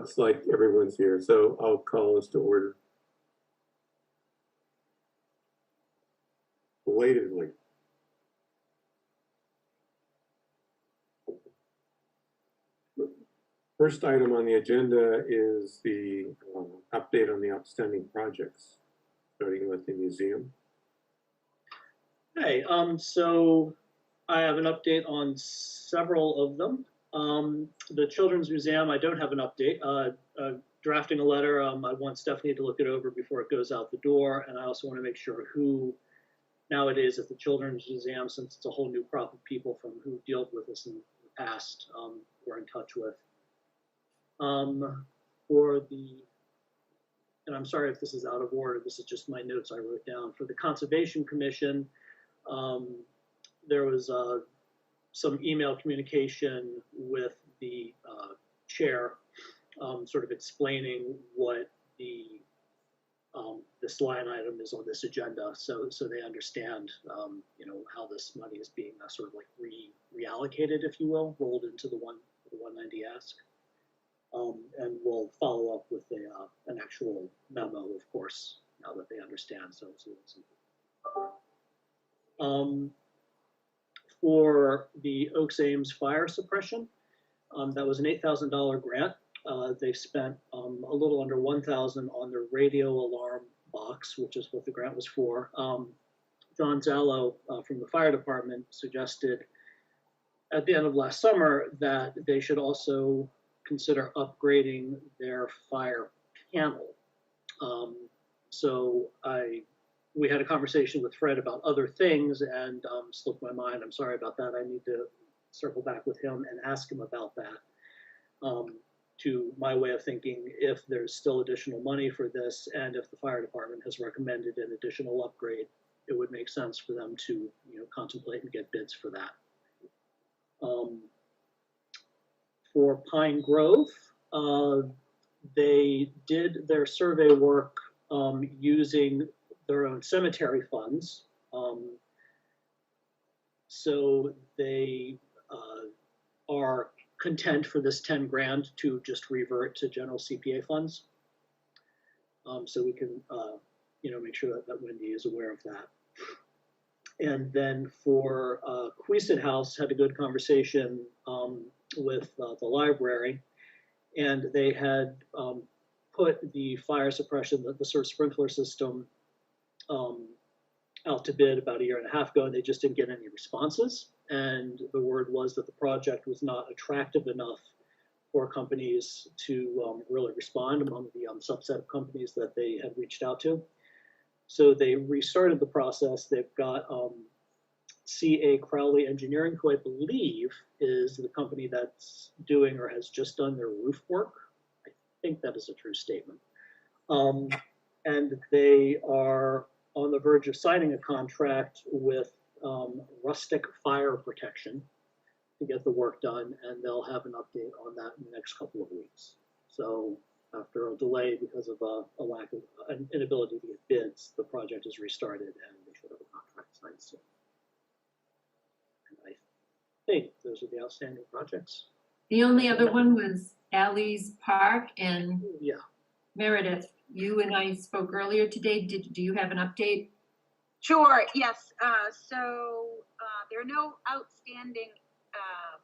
looks like everyone's here, so I'll call us to order. Belatedly. First item on the agenda is the update on the outstanding projects, starting with the museum. Hey, so I have an update on several of them. The Children's Museum, I don't have an update. Drafting a letter, I want Stephanie to look it over before it goes out the door, and I also want to make sure who nowadays at the Children's Museum, since it's a whole new crop of people from who dealt with us in the past, we're in touch with. For the, and I'm sorry if this is out of order, this is just my notes I wrote down. For the Conservation Commission, there was some email communication with the chair, sort of explaining what this line item is on this agenda, so they understand, you know, how this money is being sort of like reallocated, if you will, rolled into the 190 ask. And we'll follow up with an actual memo, of course, now that they understand. So for the Oaks Ames fire suppression, that was an $8,000 grant. They spent a little under $1,000 on the radio alarm box, which is what the grant was for. John Zallo from the fire department suggested at the end of last summer that they should also consider upgrading their fire panel. So we had a conversation with Fred about other things, and slipped my mind. I'm sorry about that. I need to circle back with him and ask him about that. To my way of thinking, if there's still additional money for this, and if the fire department has recommended an additional upgrade, it would make sense for them to, you know, contemplate and get bids for that. For Pine Grove, they did their survey work using their own cemetery funds. So they are content for this 10 grand to just revert to general CPA funds. So we can, you know, make sure that Wendy is aware of that. And then for Queesit House, had a good conversation with the library, and they had put the fire suppression, the sort of sprinkler system, out to bid about a year and a half ago, and they just didn't get any responses. And the word was that the project was not attractive enough for companies to really respond among the subset of companies that they had reached out to. So they restarted the process. They've got C.A. Crowley Engineering, who I believe is the company that's doing or has just done their roof work. I think that is a true statement. And they are on the verge of signing a contract with Rustic Fire Protection to get the work done, and they'll have an update on that in the next couple of weeks. So after a delay because of a lack of an inability to get bids, the project is restarted, and they should have a contract signed soon. And I think those are the outstanding projects. The only other one was Alley's Park, and yeah, Meredith, you and I spoke earlier today. Do you have an update? Sure, yes. There are no outstanding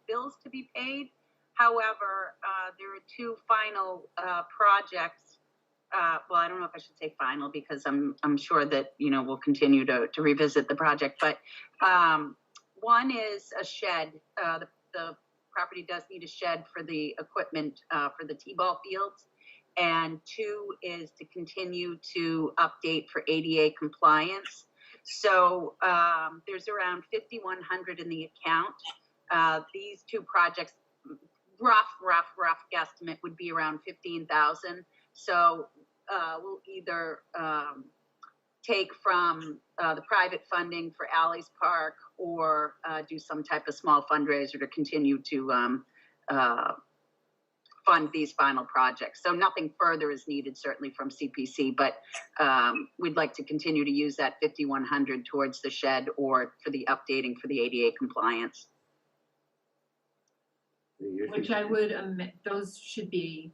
bills to be paid. However, there are two final projects. Well, I don't know if I should say final, because I'm sure that, you know, we'll continue to revisit the project. But one is a shed. The property does need a shed for the equipment for the T-ball fields. And two is to continue to update for ADA compliance. So there's around 5,100 in the account. These two projects, rough guesstimate would be around 15,000. So we'll either take from the private funding for Alley's Park, or do some type of small fundraiser to continue to fund these final projects. So nothing further is needed, certainly from CPC, but we'd like to continue to use that 5,100 towards the shed or for the updating for the ADA compliance. Which I would, those should be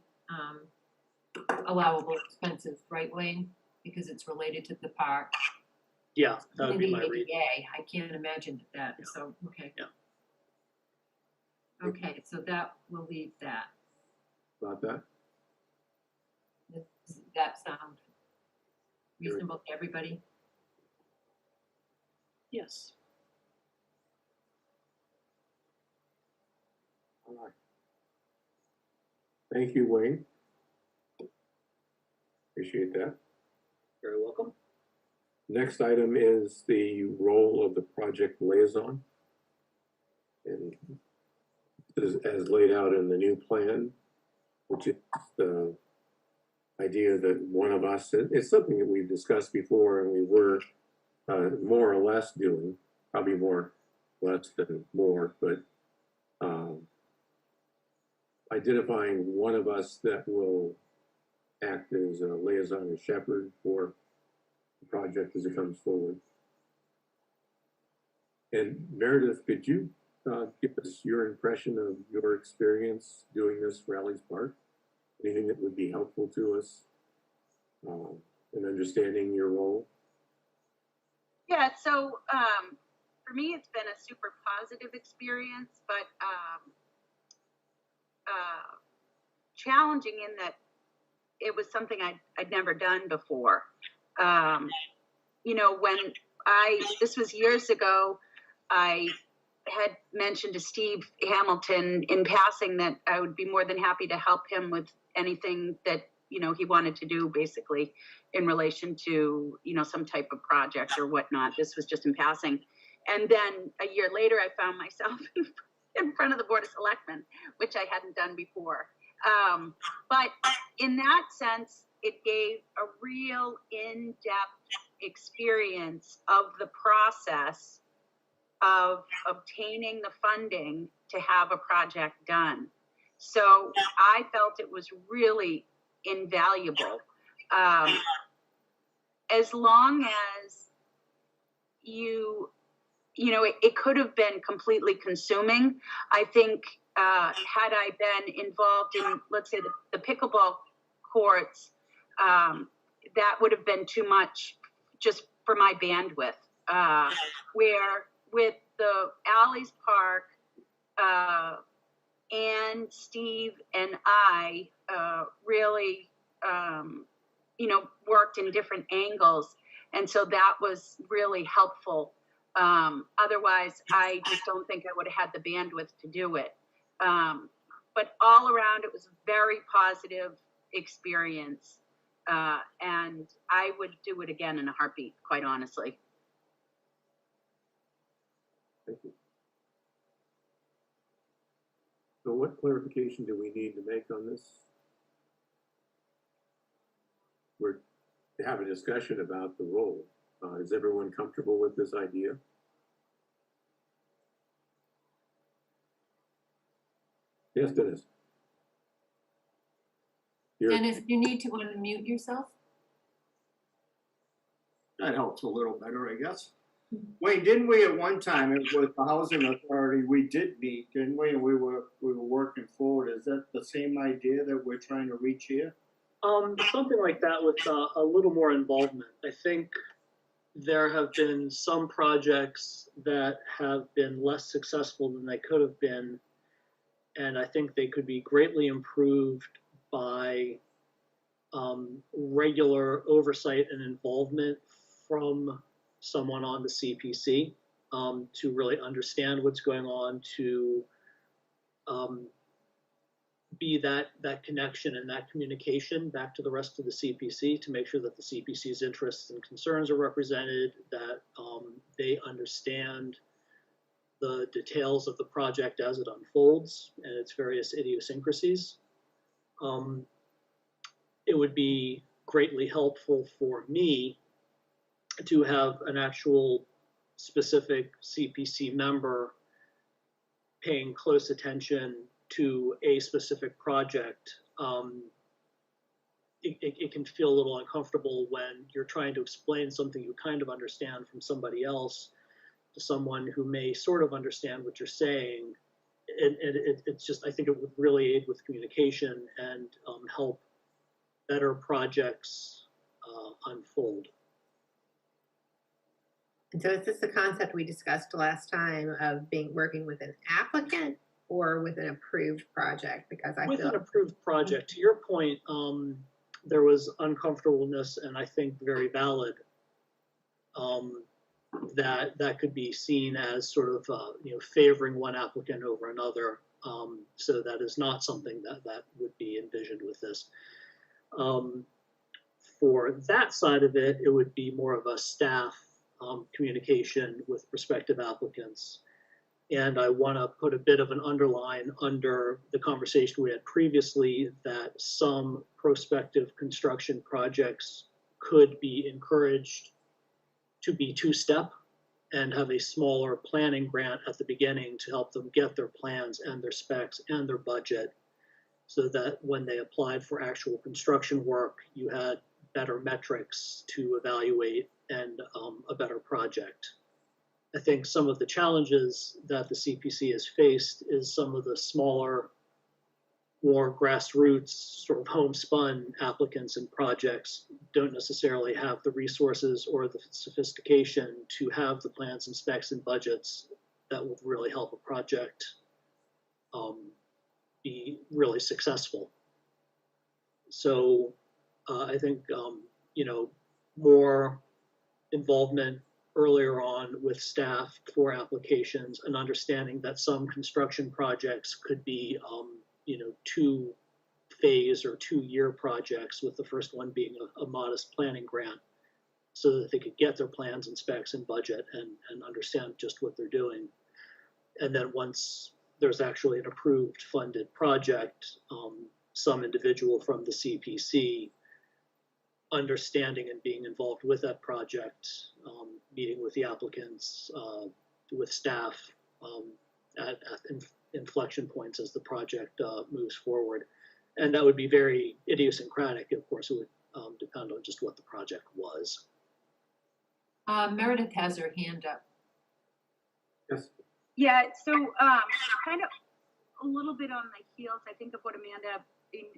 allowable expenses, right, Wayne? Because it's related to the park. Yeah, that would And be the my read. ADA, I can't imagine that, so, okay. Yeah. Okay, so that, we'll leave that. About that? Does that sound reasonable to everybody? Yes. All right. Thank you, Wayne. Appreciate that. Very welcome. Next item is the role of the project liaison. And this is as laid out in the new plan, which is the idea that one of us, it's something that we've discussed before and we were more or less doing, probably more less than more, but identifying one of us that will act as a liaison or shepherd for the project as it comes forward. And Meredith, could you give us your impression of your experience doing this for Rally's Park? Anything that would be helpful to us in understanding your role? Yeah, so for me, it's been a super positive experience, but challenging in that it was something I'd never done before. You know, when this was years ago, I had mentioned to Steve Hamilton in passing that I would be more than happy to help him with anything that, you know, he wanted to do basically in relation to, you know, some type of project or whatnot. This was just in passing. And then a year later, I found myself in front of the Board of Selectmen, which I hadn't done before. But in that sense, it gave a real in-depth experience of the process of obtaining the funding to have a project done. So I felt it was really invaluable. As long as you know, it could have been completely consuming. I think had I been involved in, let's say, the pickleball courts, that would have been too much just for my bandwidth. Where with the Alley's Park, and Steve and I really, you know, worked in different angles. And so that was really helpful. Otherwise, I just don't think I would have had the bandwidth to do it. But all around, it was a very positive experience. And I would do it again in a heartbeat, quite honestly. Thank you. So what clarification do we need to make on this? We're to have a discussion about the role. Is everyone comfortable with this idea? Yes, Dennis. Dennis, you need to unmute yourself. That helps a little better, I guess. Wayne, didn't we at one time with the housing authority, we did meet, didn't we? And we were working forward. Is that the same idea that we're trying to reach here? Something like that with a little more involvement. I think there have been some projects that have been less successful than they could have been, and I think they could be greatly improved by regular oversight and involvement from someone on the CPC to really understand what's going on, to be that connection and that communication back to the rest of the CPC to make sure that the CPC's interests and concerns are represented, that they understand the details of the project as it unfolds and its various idiosyncrasies. It would be greatly helpful for me to have an actual specific CPC member paying close attention to a specific project. It can feel a little uncomfortable when you're trying to explain something you kind of understand from somebody else to someone who may sort of understand what you're saying. it's just, I think it would really aid with communication and help better projects unfold. And so is this the concept we discussed last time of working with an applicant or with an approved project? Because I With feel an approved project, to your point, there was uncomfortableness, and I think very valid, that could be seen as sort of favoring one applicant over another. So that is not something that would be envisioned with this. For that side of it, it would be more of a staff communication with prospective applicants. And I want to put a bit of an underline under the conversation we had previously that some prospective construction projects could be encouraged to be two-step and have a smaller planning grant at the beginning to help them get their plans and their specs and their budget, so that when they applied for actual construction work, you had better metrics to evaluate and a better project. I think some of the challenges that the CPC has faced is some of the smaller, more grassroots, sort of homespun applicants and projects don't necessarily have the resources or the sophistication to have the plans and specs and budgets that would really help a project be really successful. So I think, more involvement earlier on with staff for applications and understanding that some construction projects could be, 2-phase or 2-year projects, with the first one being a modest planning grant, so that they could get their plans and specs and budget and understand just what they're doing. And then once there's actually an approved funded project, some individual from the CPC understanding and being involved with that project, meeting with the applicants, with staff at inflection points as the project moves forward. And that would be very idiosyncratic. Of course, it would depend on just what the project was. Meredith has her hand up. Yes. Yeah, so kind of a little bit on the heels, I think, of what Amanda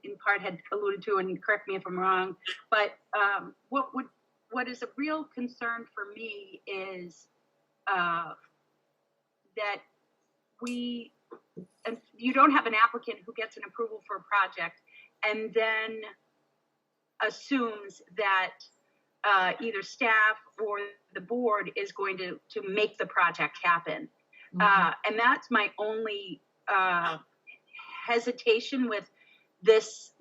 in part had alluded to, and correct me if I'm wrong, but what is a real concern for me is that you don't have an applicant who gets an approval for a project and then assumes that either staff or the board is going to make the project happen. And that's my only hesitation with this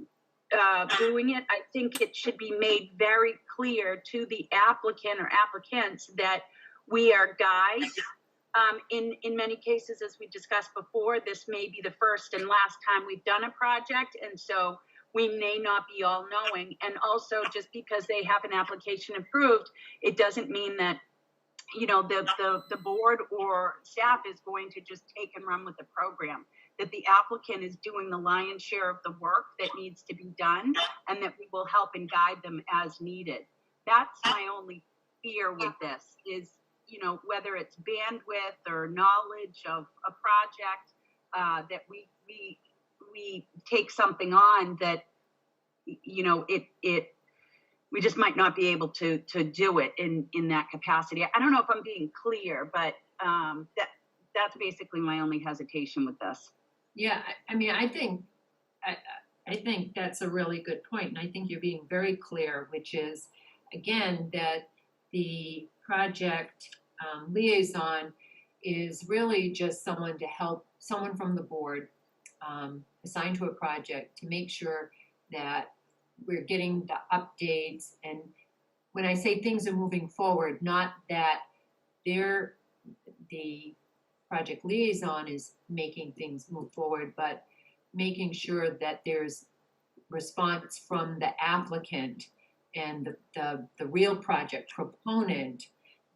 doing it. I think it should be made very clear to the applicant or applicants that we are guides. In many cases, as we discussed before, this may be the first and last time we've done a project, and so we may not be all knowing. And also, just because they have an application approved, it doesn't mean that the board or staff is going to just take and run with the program. That the applicant is doing the lion's share of the work that needs to be done, and that we will help and guide them as needed. That's my only fear with this is, whether it's bandwidth or knowledge of a project, that we take something on that, we just might not be able to do it in that capacity. I don't know if I'm being clear, but that's basically my only hesitation with this. Yeah, I mean, I think that's a really good point, and I think you're being very clear, which is, again, that the project liaison is really just someone to help, someone from the board assigned to a project to make sure that we're getting the updates. And when I say things are moving forward, not that the project liaison is making things move forward, but making sure that there's response from the applicant and the real project proponent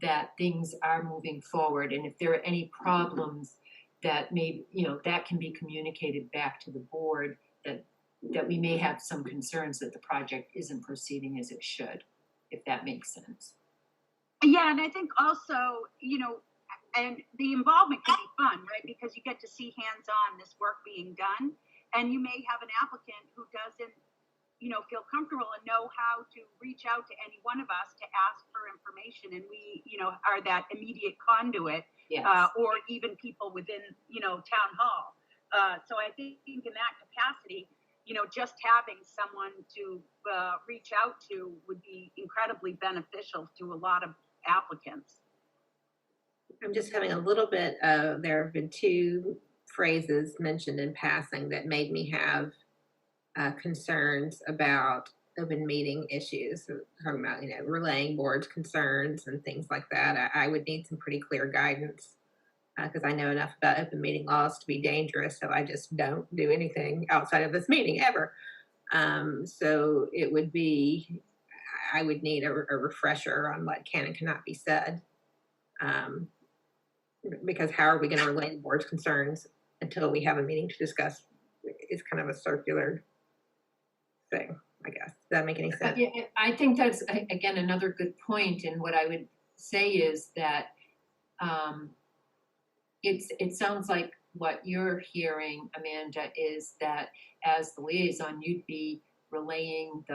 that things are moving forward. And if there are any problems that may, that can be communicated back to the board, that we may have some concerns that the project isn't proceeding as it should, if that makes sense. Yeah, and I think also, and the involvement can be fun, right? Because you get to see hands-on this work being done, and you may have an applicant who doesn't, feel comfortable and know how to reach out to any one of us to ask for information, and we, are that immediate conduit, Yes. or even people within, town hall. So I think in that capacity, just having someone to reach out to would be incredibly beneficial to a lot of applicants. I'm just having a little bit of, there have been two phrases mentioned in passing that made me have concerns about open meeting issues. So talking about, relaying board's concerns and things like that. I would need some pretty clear guidance because I know enough about open meeting laws to be dangerous. So I just don't do anything outside of this meeting ever. So it would be, I would need a refresher on what can and cannot be said. Because how are we going to relay the board's concerns until we have a meeting to discuss? It's kind of a circular thing, I guess. Does that make any sense? Yeah, I think that's, again, another good point. And what I would say is that it sounds like what you're hearing, Amanda, is that as the liaison, you'd be relaying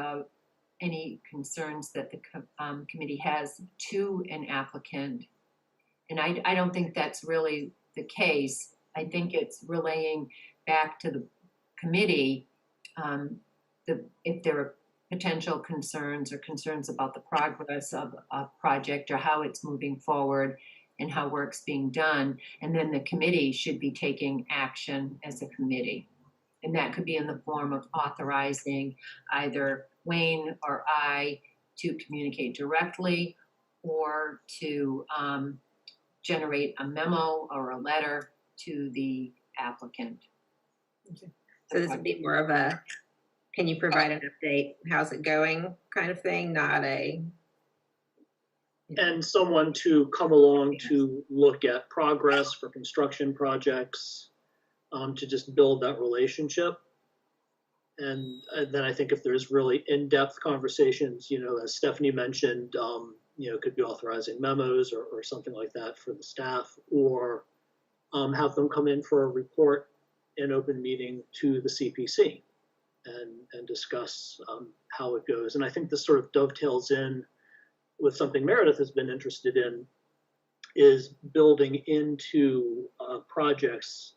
any concerns that the committee has to an applicant. And I don't think that's really the case. I think it's relaying back to the committee if there are potential concerns or concerns about the progress of a project or how it's moving forward and how work's being done. And then the committee should be taking action as a committee. And that could be in the form of authorizing either Wayne or I to communicate directly or to generate a memo or a letter to the applicant. So this would be more of a, can you provide an update? How's it going kind of thing, not a. And someone to come along to look at progress for construction projects, to just build that relationship. And then I think if there's really in-depth conversations, as Stephanie mentioned, could be authorizing memos or something like that for the staff, or have them come in for a report in open meeting to the CPC and discuss how it goes. And I think this sort of dovetails in with something Meredith has been interested in, is building into projects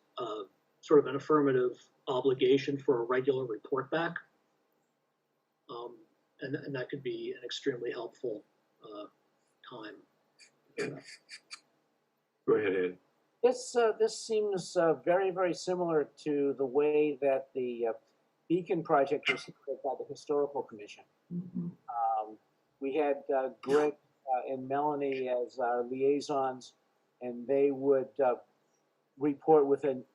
sort of an affirmative obligation for a regular report back. And that could be an extremely helpful time. Go ahead, Ed. This seems very, very similar to the way that the Beacon project was handled by the Historical Commission. Mm-hmm. We had Greg and Melanie as our liaisons, and they would report with an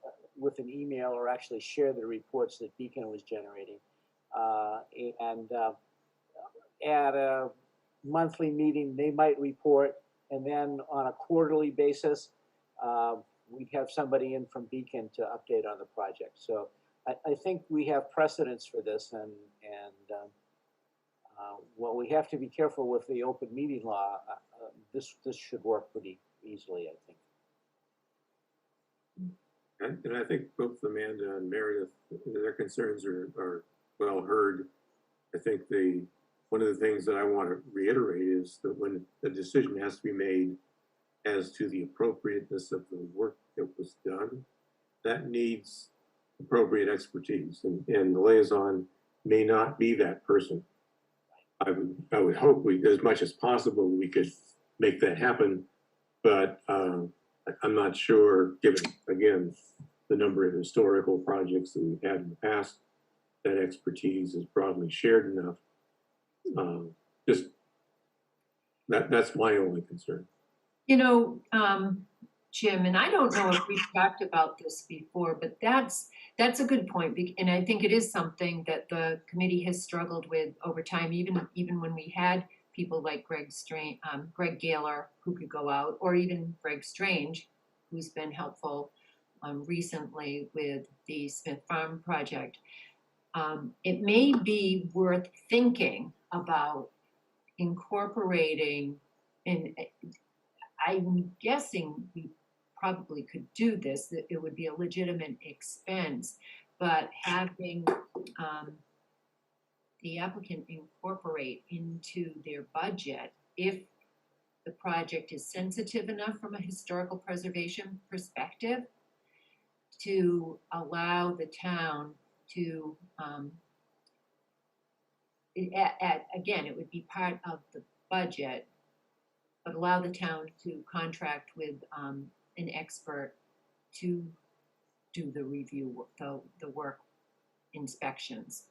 email or actually share the reports that Beacon was generating. And at a monthly meeting, they might report, and then on a quarterly basis, we'd have somebody in from Beacon to update on the project. So I think we have precedence for this, and well, we have to be careful with the open meeting law. This should work pretty easily, I think. And I think both Amanda and Meredith, their concerns are well heard. I think one of the things that I want to reiterate is that when the decision has to be made as to the appropriateness of the work that was done, that needs appropriate expertise, and the liaison may not be that person. I would hope as much as possible, we could make that happen, but I'm not sure, given, again, the number of historical projects that we've had in the past, that expertise is broadly shared enough. Just that's my only concern. Jim, and I don't know if we've talked about this before, but that's a good point, and I think it is something that the committee has struggled with over time, even when we had people like Greg Gaylor, who could go out, or even Greg Strange, who's been helpful recently with the Smith Farm project. It may be worth thinking about incorporating, and I'm guessing we probably could do this, that it would be a legitimate expense, but having the applicant incorporate into their budget if the project is sensitive enough from a historical preservation perspective to allow the town to, again, it would be part of the budget, but allow the town to contract with an expert to do the review, the work inspections.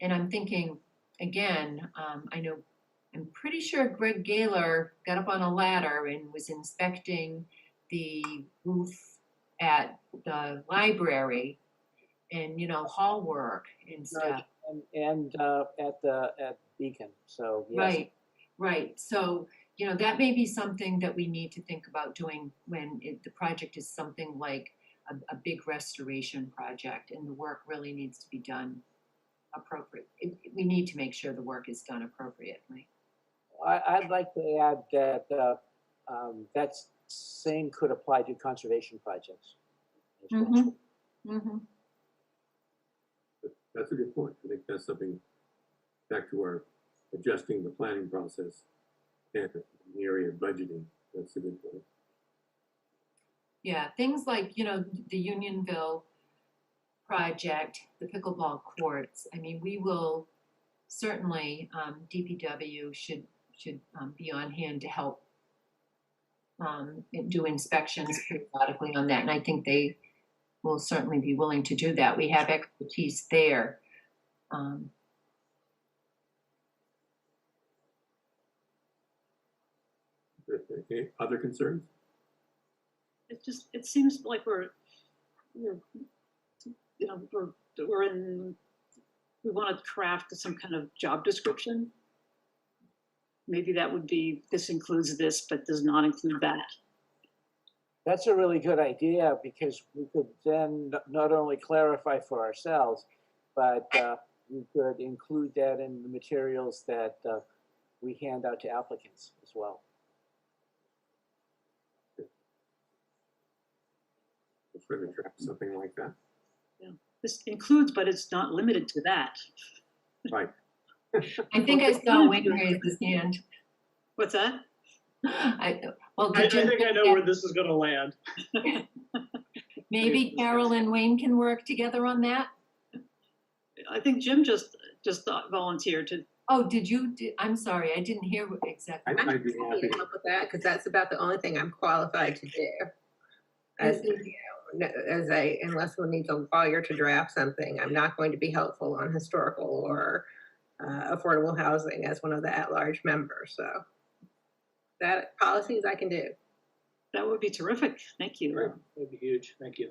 And I'm thinking, again, I'm pretty sure Greg Gaylor got up on a ladder and was inspecting the roof at the library and, hall work and stuff. And at Beacon, so yes. Right. So, that may be something that we need to think about doing when the project is something like a big restoration project and the work really needs to be done appropriately. We need to make sure the work is done appropriately. I'd like to add that that same could apply to conservation projects as well. Mm-hmm. Mm-hmm. That's a good point. I think that's something, back to our adjusting the planning process and the area of budgeting. That's a good point. Yeah, things like, the Unionville project, the pickleball courts. I mean, we will certainly, DPW should be on hand to help do inspections periodically on that. And I think they will certainly be willing to do that. We have expertise there. Okay. Other concerns? It seems like we want to craft some kind of job description. Maybe that would be, this includes this, but does not include that. That's a really good idea because we could then not only clarify for ourselves, but we could include that in the materials that we hand out to applicants as well. We're going to draft something like that. Yeah, this includes, but it's not limited to that. Right. I think I saw Wayne raise his hand. What's that? I think I know where this is going to land. Maybe Carol and Wayne can work together on that. I think Jim just volunteered to. Oh, did you? I'm sorry, I didn't hear exactly. I'm happy to help with that because that's about the only thing I'm qualified to do. Unless one needs a lawyer to draft something, I'm not going to be helpful on historical or affordable housing as one of the at-large members. So that policies I can do. That would be terrific. Thank you. Right. That would be huge. Thank you.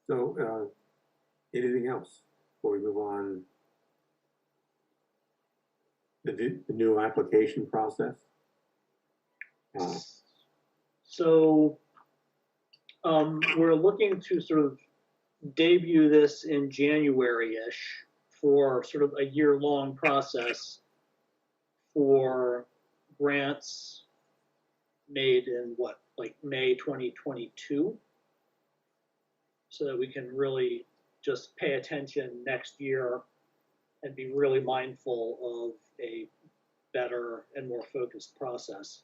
So, anything else before we move on? The new application process? So we're looking to sort of debut this in January-ish for sort of a year-long process for grants made in May 2022, so that we can really just pay attention next year and be really mindful of a better and more focused process.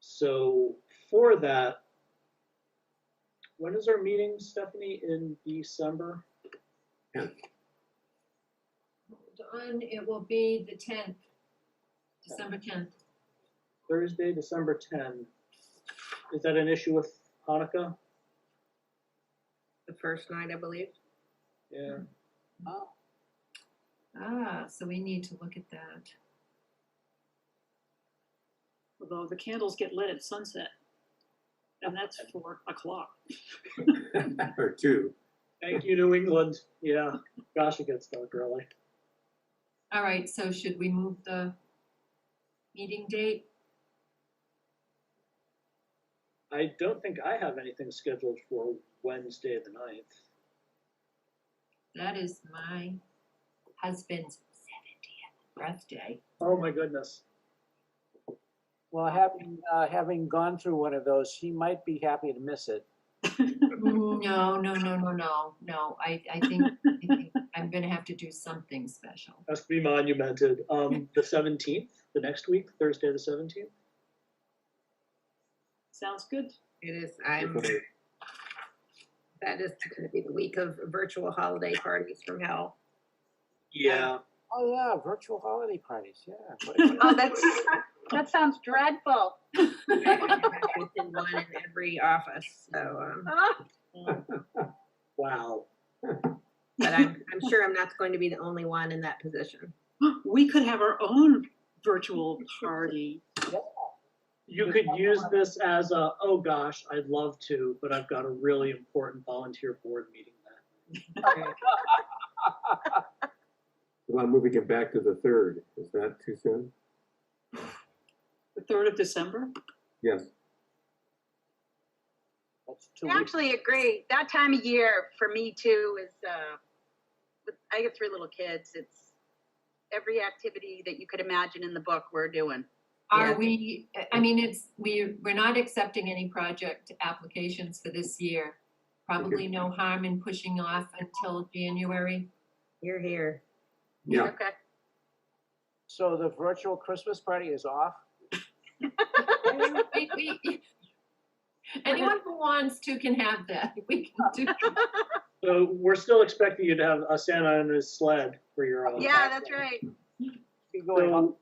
So for that, when is our meeting, Stephanie, in December? Yeah. Hold on, it will be the 10th, December 10th. Thursday, December 10. Is that an issue with Hanukkah? The first night, I believe. Yeah. Oh. So we need to look at that. Although the candles get lit at sunset, and that's 4 o'clock. Or 2. Thank you, New England. Yeah, gosh, it gets dark early. All right, so should we move the meeting date? I don't think I have anything scheduled for Wednesday the 9th. That is my husband's 70th birthday. Oh my goodness. Well, having gone through one of those, she might be happy to miss it. No. I think I'm gonna have to do something special. Has to be monumented. The 17th, the next week, Thursday the 17th. Sounds good. It is, that is gonna be the week of virtual holiday parties from hell. Yeah. Oh yeah, virtual holiday parties. Yeah. Oh, that sounds dreadful. Within one in every office, so, Wow. but I'm sure I'm not going to be the only one in that position. We could have our own virtual party. You could use this as a, oh gosh, I'd love to, but I've got a really important volunteer board meeting that. Well, I'm moving it back to the 3rd. Is that too soon? The 3rd of December? Yes. That's 2 I weeks. actually agree. That time of year for me too is, I have 3 little kids. It's every activity that you could imagine in the book we're doing. Are we, I mean, we're not accepting any project applications for this year. Probably no harm in pushing off until January. You're here. Yeah. Okay. So the virtual Christmas party is off? Anyone who wants to can have that. We can do. So we're still expecting you to have a Santa on his sled for your own. Yeah, that's right. Be going up.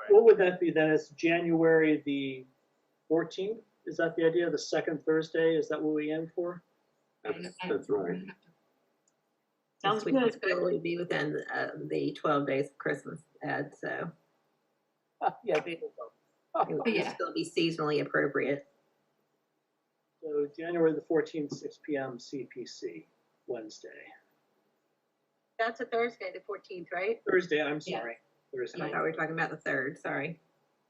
So what would that be then? It's January the 14th? Is that the idea? The second Thursday? Is that what we aim for? That's right. Sounds We can good. still be within the 12 days of Christmas, Ed, so Yeah, there you go. it would Yeah. still be seasonally appropriate. So January the 14th, 6 p.m. CPC, Wednesday. That's a Thursday, the 14th, right? Thursday, I'm Yeah. sorry. I Thursday. thought we were talking about the 3rd, sorry.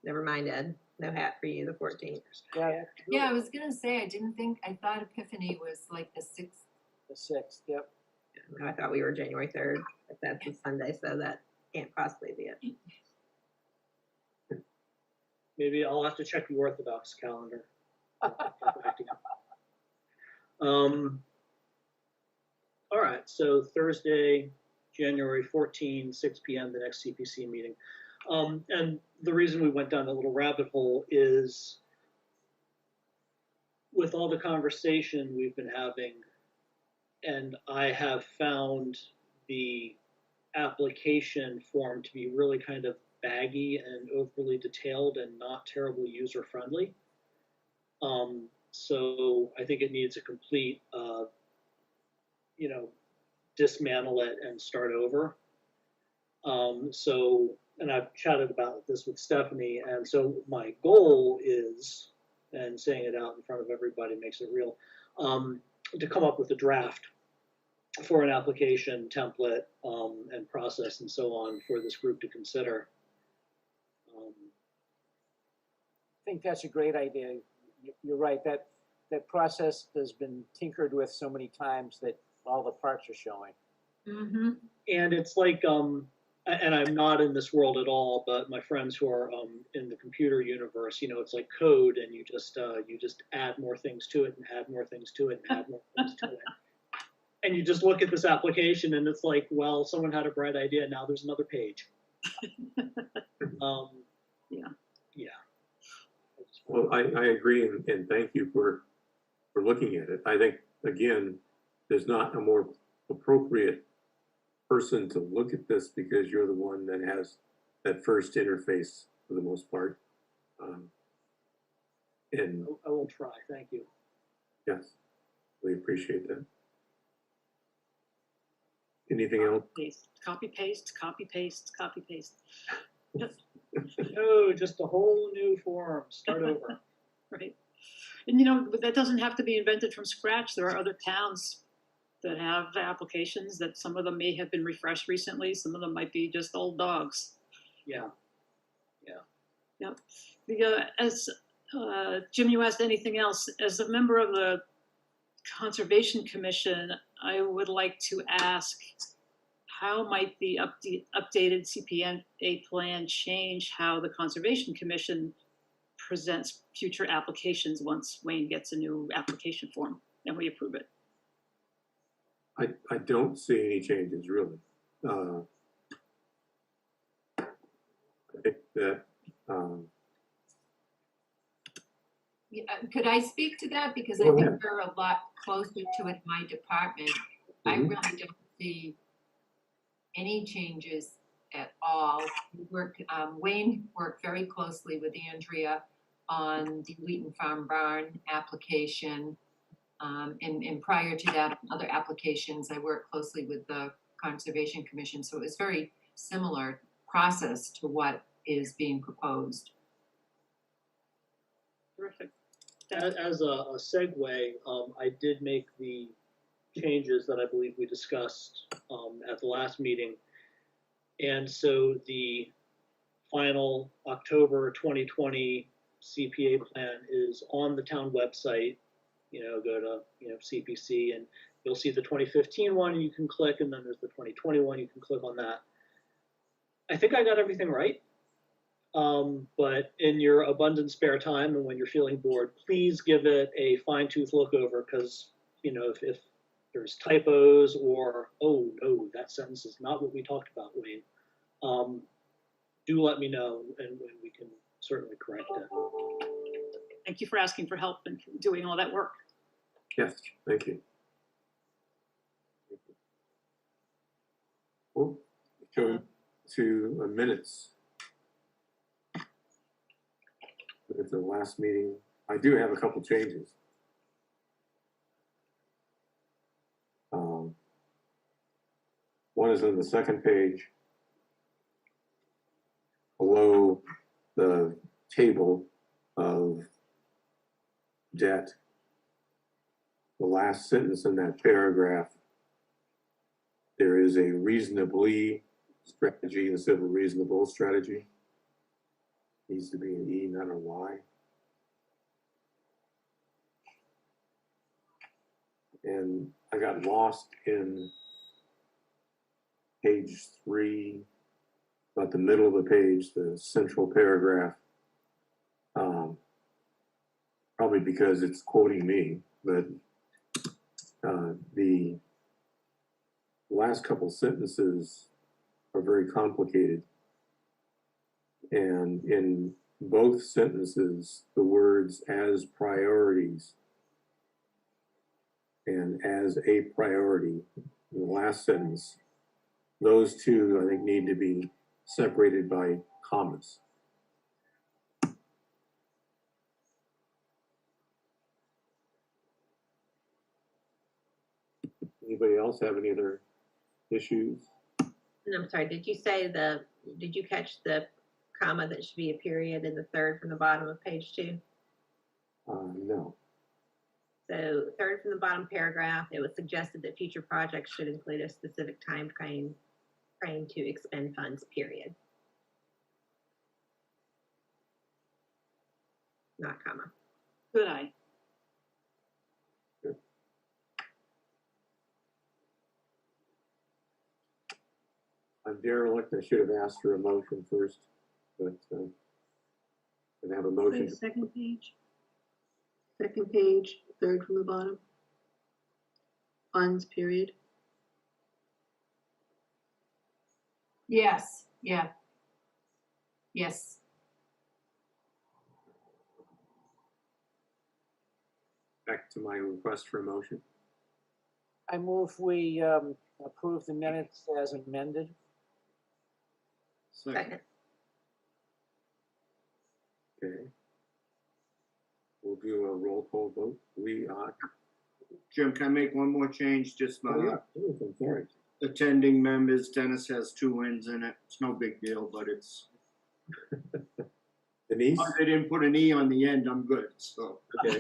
Never mind, Ed. No hat for you, the 14th. Yeah, Yeah, I was gonna say, I thought Epiphany was like the 6th. the 6th, yep. No, I thought we were January 3rd, but that's a Sunday, so that can't possibly be it. Maybe I'll have to check the Orthodox calendar. I'll get back to you. All right, so Thursday, January 14, 6 p.m., the next CPC meeting. And the reason we went down a little rabbit hole is with all the conversation we've been having, and I have found the application form to be really kind of baggy and overly detailed and not terribly user-friendly. So I think it needs a complete, dismantle it and start over. And I've chatted about this with Stephanie, and so my goal is, and saying it out in front of everybody makes it real, to come up with a draft for an application template and process and so on for this group to consider. I think that's a great idea. You're right, that process has been tinkered with so many times that all the parts are showing. Mm-hmm. And it's like, and I'm not in this world at all, but my friends who are in the computer universe, it's like code, and you just add more things to it and add more things to it and add more things to it. And you just look at this application and it's like, well, someone had a bright idea, now there's another page. Yeah. Well, I agree, and thank you for looking at it. I think, again, there's not a more appropriate person to look at this because you're the one that has that first interface for the most part. And I will try, thank you. yes, we appreciate that. Anything else? Copy, paste, copy, paste, copy, paste. No, just a whole new form, start over. Right. And but that doesn't have to be invented from scratch. There are other towns that have applications that some of them may have been refreshed recently. Some of them might be just old dogs. Yeah. Yep. As Jim, you asked anything else. As a member of the Conservation Commission, I would like to ask, how might the updated CPNA plan change how the Conservation Commission presents future applications once Wayne gets a new application form and we approve it. I don't see any changes really. I think that, Yeah, could I speak to that? Because I Go think ahead. we're a lot closer to it in my department. I Mhm. really don't see any changes at all. Wayne worked very closely with Andrea on the Wheaton Farm Barn application. And prior to that, other applications, I worked closely with the Conservation Commission. So it was very similar process to what is being proposed. Terrific. As a segue, I did make the changes that I believe we discussed at the last meeting. And so the final October 2020 CPA plan is on the town website. Go to, CPC and you'll see the 2015 one and you can click, and then there's the 2021, you can click on that. I think I got everything right. But in your abundant spare time and when you're feeling bored, please give it a fine-tooth look over, because if there's typos or, oh no, that sentence is not what we talked about, Wayne, do let me know and we can certainly correct it. Thank you for asking for help and doing all that work. Yes, thank you. Well, go to minutes. At the last meeting, I do have a couple changes. One is on the second page, below the table of debt. The last sentence in that paragraph, there is a reasonably strategy instead of a reasonable strategy. Needs to be an E, not a Y. And I got lost in page 3, about the middle of the page, the central paragraph. Probably because it's quoting me, but the last couple sentences are very complicated. And in both sentences, the words "as priorities" and "as a priority" in the last sentence, those two, I think, need to be separated by commas. Anybody else have any other issues? And I'm sorry, did you catch the comma that should be a period in the third from the bottom of page 2? No. So third from the bottom paragraph, it was suggested that future projects should include a specific time frame to expend funds, period. Not comma. Good eye. I'm derelict. I should have asked for a motion first, but can I have a motion? Okay, second page, third from the bottom. Funds, period. Yes, yeah. Yes. Back to my request for a motion. I move we approve the minutes as amended. Second. Okay. We'll do a roll call vote. Jim, can I make one more change? Just my I'm sorry. attending members, Dennis has 2 wins in it. It's no big deal, but it's, Denise? they didn't put an E on the end, I'm good, so. Okay.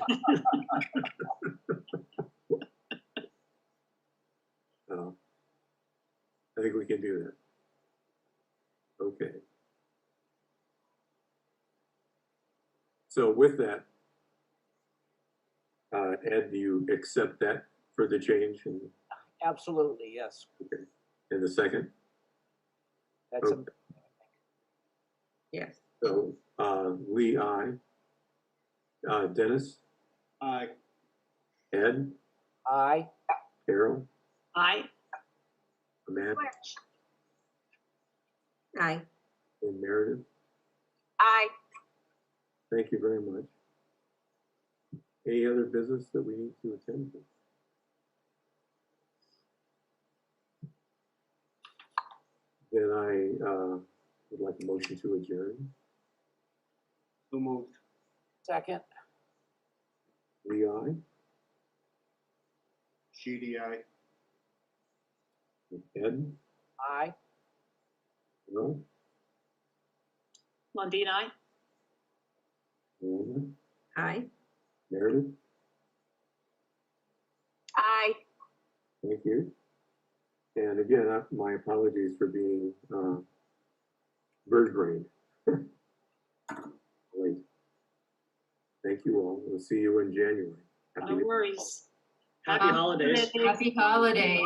I think we can do that. Okay. So with that, Ed, do you accept that for the change? Absolutely, yes. Okay. In the second? That's Oh. Yes. So Lee, aye. Dennis, Aye. Ed, Aye. Carol, Aye. Amanda, Aye. and Meredith. Aye. Thank you very much. Any other business that we need to attend to? Then I would like a motion to adjourn. So moved. Second. Lee, aye. Sheedy, aye. Ed, Aye. no, Lundin, aye. Amanda, Aye. Meredith, Aye. thank you. And again, my apologies for being bird brained. Late. Thank you all. We'll see you in January. Happy No New- worries. Happy holidays. Happy holidays.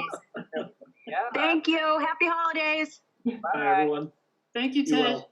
Yeah. Thank you. Happy holidays. Bye, everyone. Thank you, You Ted. will.